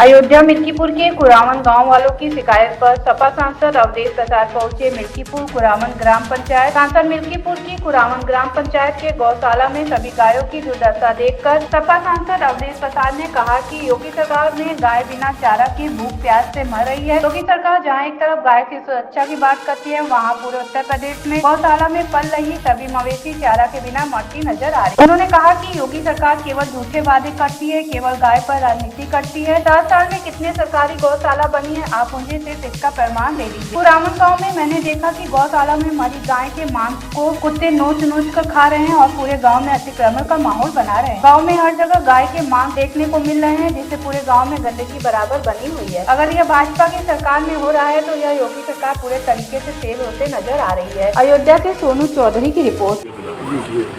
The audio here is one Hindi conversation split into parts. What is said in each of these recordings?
अयोध्या मिल्कीपुर के कुरामन गांव वालों की शिकायत पर सपा सांसद अवधेश प्रसाद पहुंचे मिल्कीपुर कुरामन ग्राम पंचायत। सांसद मिल्कीपुर की कुरामन ग्राम पंचायत के गौशाला में सभी गायों की दुर्दशा देखकर सपा सांसद अवधेश प्रसाद ने कहा कि योगी सरकार ने गाय बिना चारा के भूख प्यास से मर रही है। योगी सरकार जहां एक तरफ गाय की सुरक्षा की बात करती है, वहां पूरे उत्तर प्रदेश में गौशाला में पल रही सभी मवेशी चारा के बिना मरती नजर आ रही। उन्होंने कहा कि योगी सरकार केवल झूठे वादे करती है, केवल गाय पर राजनीति करती है। 7 साल में कितने सरकारी गौशाला बनी है, आप मुझे सिर्फ इसका प्रमाण दे दीजिए। कुरामन गांव में मैंने देखा कि गौशाला में मरी गाय के मांस को कुत्ते नोच कर खा रहे हैं और पूरे गांव में अतिक्रमण का माहौल बना रहे हैं। गांव में हर जगह गाय के मांस देखने को मिल रहे हैं, जिससे पूरे गांव में गंदगी बराबर बनी हुई है। अगर यह भाजपा की सरकार में हो रहा है तो यह योगी सरकार पूरे तरीके से फेल होते नजर आ रही है। अयोध्या से सोनू चौधरी की रिपोर्ट।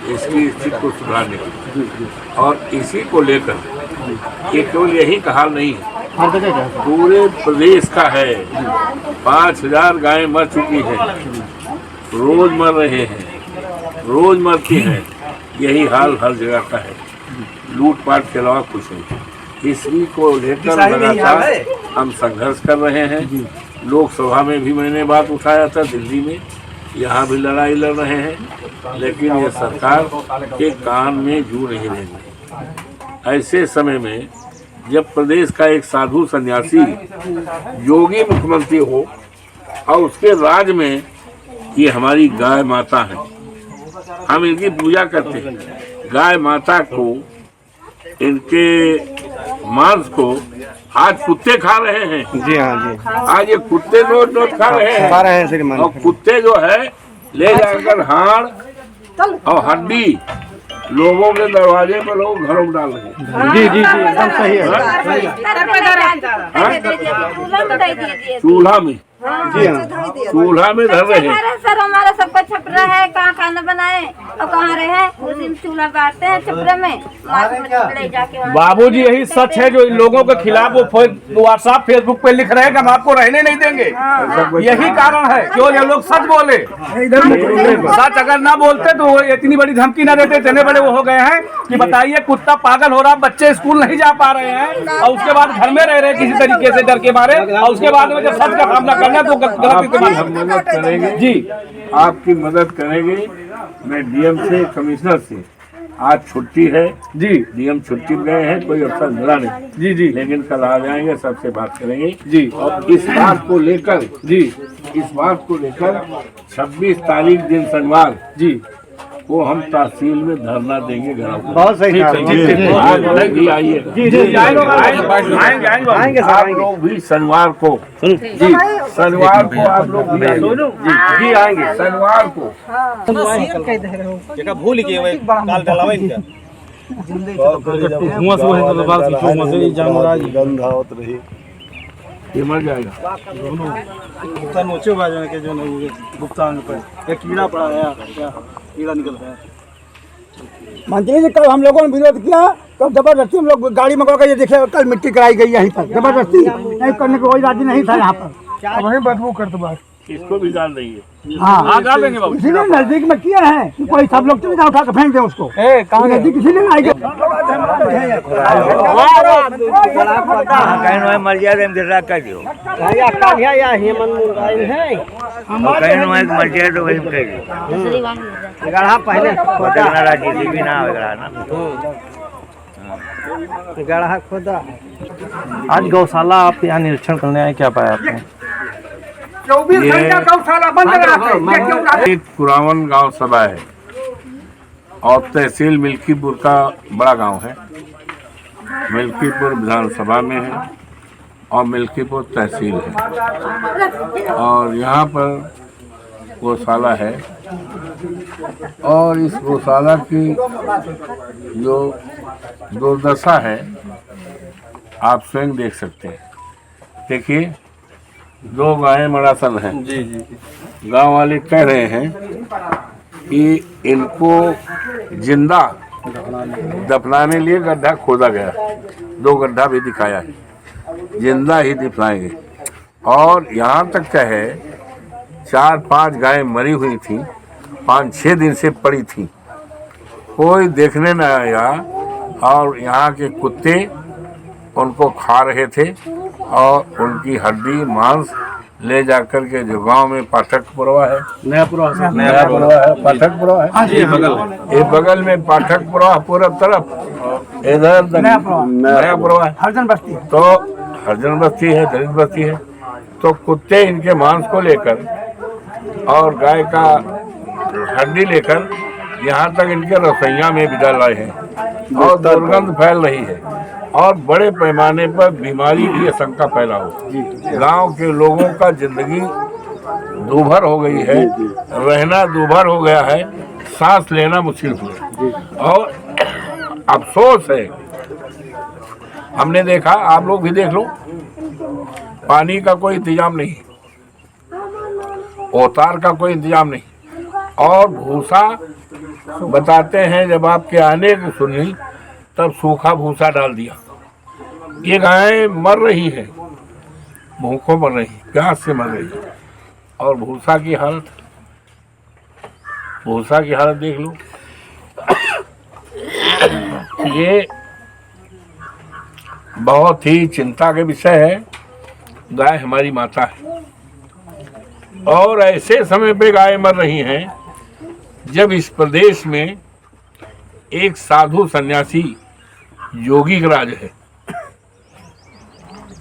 इसकी स्थिति को सुधारने की और इसी को लेकर ये केवल यही का हाल नहीं है, पूरे प्रदेश का है। 5000 गायें मर चुकी है, रोज मर रहे हैं, रोज मरती हैं। यही हाल हर जगह का है, लूटपाट के अलावा कुछ नहीं। इसी को लेकर लगातार हम संघर्ष कर रहे हैं। लोकसभा में भी मैंने बात उठाया था, दिल्ली में, यहाँ भी लड़ाई लड़ रहे हैं, लेकिन ये सरकार के कान में जू नहीं देंगे। ऐसे समय में जब प्रदेश का एक साधु सन्यासी योगी मुख्यमंत्री हो और उसके राज में ये हमारी गाय माता है, हम इनकी पूजा करते हैं। गाय माता को, इनके मांस को आज कुत्ते खा रहे हैं। जी हाँ जी, आज ये कुत्ते नोट खा रहे हैं श्रीमान। और कुत्ते जो है ले जाकर हाड़ और हड्डी लोगों के दरवाजे पर लोग घरों में डाल रहे हैं। जी जी जी, एकदम सही है। चूल्हा में, जी हाँ, चूल्हा में धर रहे हैं। सर हमारा सबका छपरा है, कहाँ खाना बनाए और कहाँ रहे, उसी में चूल्हा बांटते हैं छपरे में, ले जाके। बाबूजी यही सच है जो इन लोगों के खिलाफ वो व्हाट्सएप फेसबुक पे लिख रहे हैं कि हम आपको रहने नहीं देंगे। यही कारण है क्यों ये लोग सच बोले। सच अगर ना बोलते तो वो इतनी बड़ी धमकी ना देते। इतने बड़े वो हो गए हैं कि बताइए, कुत्ता पागल हो रहा, बच्चे स्कूल नहीं जा पा रहे हैं और उसके बाद घर में रह रहे हैं किसी तरीके से डर के मारे, और उसके बाद में जब सच का सामना करना तो गलती हम मदद करेंगे जी, आपकी मदद करेंगे। मैं डीएम से, कमिश्नर से, आज छुट्टी है जी, डीएम छुट्टी में गए हैं, कोई अफसर मिला नहीं जी जी, लेकिन कल आ जाएंगे, सबसे बात करेंगे जी। और इस बात को लेकर, जी, इस बात को लेकर 26 तारीख दिन शनिवार जी, वो हम तहसील में धरना देंगे। बहुत सही कहा। आज भी आइए, आएंगे आप लोग भी शनिवार को, जी शनिवार को आप लोग भी आइए। जी आएंगे शनिवार को। भूल गए काल डलावा इनका ये मर जाएगा। नोचे बाजू के जो भुगतान पे कीड़ा पड़ा है, कीड़ा निकल रहा है। मंत्री जी कल हम लोगों ने विरोध किया तो जबरदस्ती हम लोग गाड़ी मंगवा कर, ये देखिए कल मिट्टी कराई गई यहीं पर, जबरदस्ती नहीं करने को कोई राजी नहीं था यहाँ पर। वहीं बदबू करते बात, इसको भी डाल देंगे। हाँ डाल देंगे बाबू। इसीलिए नजदीक में किया है कि कोई सब लोग तो उठा के फेंक दे उसको। कहाँ नजदीक इसीलिए आई गए। आज गौशाला आप यहाँ निरीक्षण करने आए, क्या पाया आपने? 24 घंटा गौशाला बंद रहा है। एक कुरामन गांव सभा है और तहसील मिल्कीपुर का बड़ा गांव है। मिल्कीपुर विधानसभा में है और मिल्कीपुर तहसील है और यहाँ पर गौशाला है। और इस गौशाला की जो दुर्दशा है आप स्वयं देख सकते हैं। देखिए, 2 गायें मरासन हैं। जी जी, गांव वाले कह रहे हैं कि इनको जिंदा दफनाने लिए गड्ढा खोदा गया, 2 गड्ढा भी दिखाया है, जिंदा ही दफनाएंगे। और यहाँ तक क्या है, 4-5 गायें मरी हुई थी, 5-6 दिन से पड़ी थी, कोई देखने न आया। और यहाँ के कुत्ते उनको खा रहे थे और उनकी हड्डी मांस ले जाकर के जो गांव में पाठकपुरवा है, नयापुरा है, पाठकपुरवा है, ये बगल में पाठकपुरवा पूरा तरफ, इधर नयापुरवा है, हरजन बस्ती है। तो हरजन बस्ती है, दलित बस्ती है। तो कुत्ते इनके मांस को लेकर और गाय का हड्डी लेकर यहाँ तक इनके रसोइया में भी डाल रहे हैं और दुर्गंध फैल रही है और बड़े पैमाने पर बीमारी की आशंका पैदा हो। गांव के लोगों का जिंदगी दूभर हो गई है, रहना दूभर हो गया है, सांस लेना मुश्किल हो गया और अफसोस है। हमने देखा, आप लोग भी देख लो, पानी का कोई इंतजाम नहीं, औतार का कोई इंतजाम नहीं और भूसा बताते हैं जब आपके आने की सुनी तब सूखा भूसा डाल दिया। ये गायें मर रही है, भूखों मर रही, प्यास से मर रही और भूसा की हालत देख लो। ये बहुत ही चिंता के विषय है। गाय हमारी माता है और ऐसे समय पे गाय मर रही हैं जब इस प्रदेश में एक साधु सन्यासी योगी का राज है।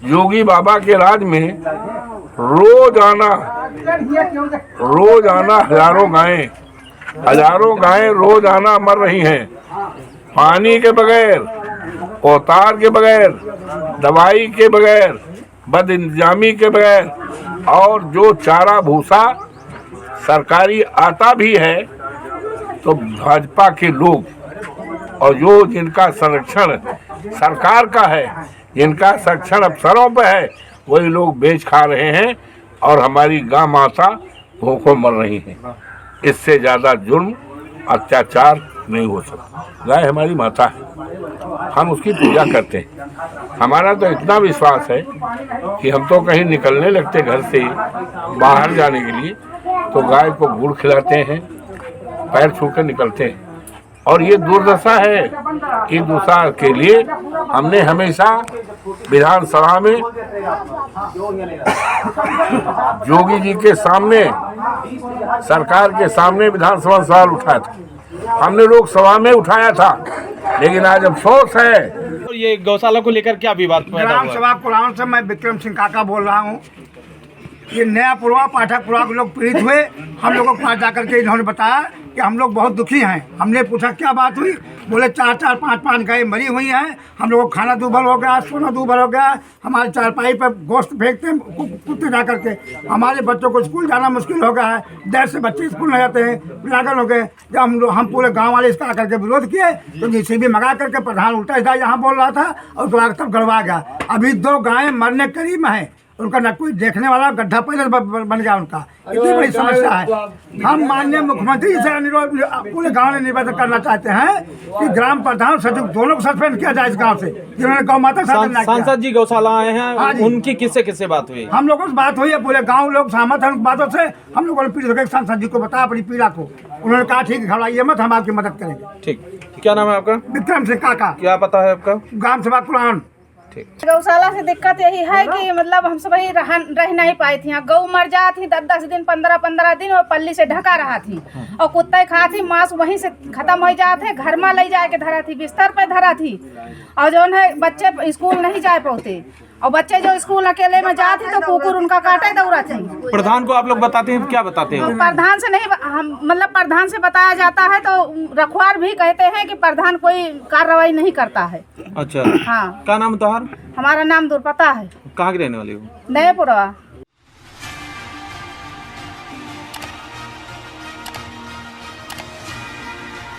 योगी बाबा के राज में रोजाना हजारों गायें रोजाना मर रही हैं, पानी के बगैर, औतार के बगैर, दवाई के बगैर, बद इंतजामी के बगैर और जो चारा भूसा सरकारी आता भी है तो भाजपा के लोग और जो जिनका संरक्षण सरकार का है, जिनका संरक्षण अफसरों पर है, वही लोग बेच खा रहे हैं और हमारी गां माता भूखों मर रही है। इससे ज़्यादा जुर्म अत्याचार नहीं हो सकता। गाय हमारी माता है, हम उसकी पूजा करते हैं। हमारा तो इतना विश्वास है कि हम तो कहीं निकलने लगते घर से बाहर जाने के लिए तो गाय को गुड़ खिलाते हैं, पैर छू कर निकलते हैं। और ये दुर्दशा है, इस दुर्दशा के लिए हमने हमेशा विधानसभा में योगी जी के सामने, सरकार के सामने विधानसभा सवाल उठाया था, हमने लोकसभा में उठाया था, लेकिन आज अफसोस है। तो ये गौशाला को लेकर क्या विवाद पैदा ग्राम हुआ? सभा कुरान से मैं विक्रम सिंह काका बोल रहा हूँ। ये नयापुरवा पाठकपुरवा के लोग पीड़ित हुए, हम लोगों के पास जाकर के इन्होंने बताया कि हम लोग बहुत दुखी हैं। हमने पूछा क्या बात हुई, बोले 4-4, 5-5 गाय मरी हुई हैं, हम लोगों को खाना दूभर हो गया, सोना दूभर हो गया, हमारे चारपाई पर गोश्त फेंकते हैं कुत्ते जा करके, हमारे बच्चों को स्कूल जाना मुश्किल हो गया है, देर से बच्चे स्कूल नहीं जाते हैं, पागल हो गए। जब हम पूरे गाँव वाले इसका आकर के विरोध किए तो JCB मंगा करके प्रधान उल्टा सीधा यहाँ बोल रहा था और उसके बाद तब गड़वा गया। अभी 2 गायें मरने करीब हैं, उनका न कोई देखने वाला, गड्ढा पहले बन गया उनका। इतनी बड़ी समस्या है। हम माननीय मुख्यमंत्री से अनुरोध पूरे गांव में निवेदन करना चाहते हैं कि ग्राम प्रधान सचिव दोनों को सस्पेंड किया जाए इस गांव से, जिन्होंने गौ माता सांसद जी गौशाला आए हैं, उनकी किससे बात हुई? हम लोगों से बात हुई है, पूरे गाँव लोग सहमत हैं उन बातों से। हम लोगों ने पीड़ित होकर सांसद जी को बताया अपनी पीड़ा को, उन्होंने कहा ठीक है घबराइए मत, हम आपकी मदद करेंगे। ठीक, क्या नाम है आपका? विक्रम सिंह काका। क्या पता है आपका? ग्राम सभा कुरान। गौशाला से दिक्कत यही है कि मतलब हम सब रह नहीं पाई थी। गौ मर जा थी 10-10 दिन, 15-15 दिन और पल्ली से ढका रहा थी और कुत्ते खा थी, मांस वहीं से खत्म हो जाते, घर में ले जाके धरा थी, बिस्तर पे धरा थी। और जो है बच्चे स्कूल नहीं जा पाते और बच्चे जो स्कूल अकेले में जाते तो कुकुर उनका काटे दौड़ा थी। प्रधान को आप लोग बताते हैं, क्या बताते हैं? प्रधान से नहीं, हम मतलब प्रधान से बताया जाता है तो रखवार भी कहते हैं कि प्रधान कोई कार्रवाई नहीं करता है। अच्छा, हाँ। क्या नाम तुम्हारा? हमारा नाम दुर्पता है। कहाँ के रहने वाले हो? नयापुरवा।